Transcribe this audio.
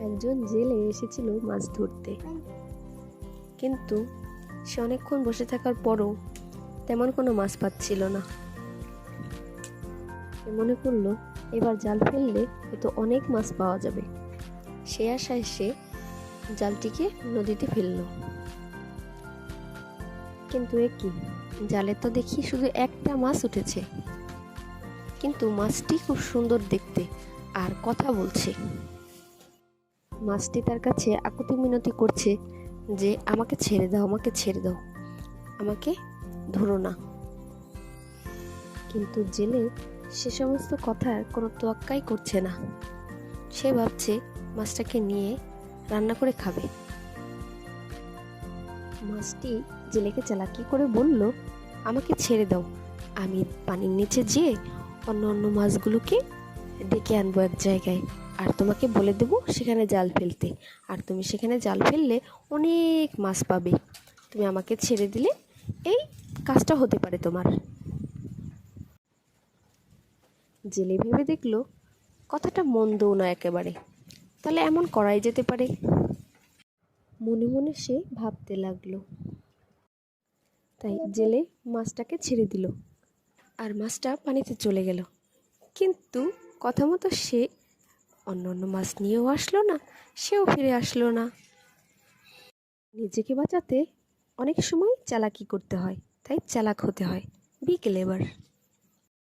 একজন জেলে এসেছিল মাছ ধরতে, কিন্তু সে অনেকক্ষণ বসে থাকার পরও তেমন কোনো মাছ পাচ্ছিল না। সে মনে করলো এবার জাল ফেললে হয়তো অনেক মাছ পাওয়া যাবে। সে আশায় সে জালটিকে নদীতে ফেললো, কিন্তু এ কি, জালে তো দেখি শুধু একটা মাছ উঠেছে, কিন্তু মাছটি খুব সুন্দর দেখতে আর কথা বলছে। মাছটি তার কাছে আকুতি মিনতি করছে যে আমাকে ছেড়ে দাও, আমাকে ছেড়ে দাও, আমাকে ধরো না। কিন্তু জেলে সে সমস্ত কথার কোনো তোয়াক্কাই করছে না। সে ভাবছে মাছটাকে নিয়ে রান্না করে খাবে। মাছটি জেলেকে চালাকি করে বলল, আমাকে ছেড়ে দাও, আমি পানির নিচে যেয়ে অন্য অন্য মাছগুলোকে ডেকে আনবো এক জায়গায়, আর তোমাকে বলে দেবো সেখানে জাল ফেলতে, আর তুমি সেখানে জাল ফেললে অনেক মাছ পাবে। তুমি আমাকে ছেড়ে দিলে এই কাজটা হতে পারে তোমার। জেলে ভেবে দেখলো কথাটা মন্দও না একেবারে, তাহলে এমন করাই যেতে পারে। মনে মনে সে ভাবতে লাগলো। তাই জেলে মাছটাকে ছেড়ে দিল, আর মাছটা পানিতে চলে গেল। কিন্তু কথা মতো সে অন্য অন্য মাছ নিয়েও আসলো না, সেও ফিরে আসলো না। নিজেকে বাঁচাতে অনেক সময় চালাকি করতে হয়, তাই চালাক হতে হয়। B clever.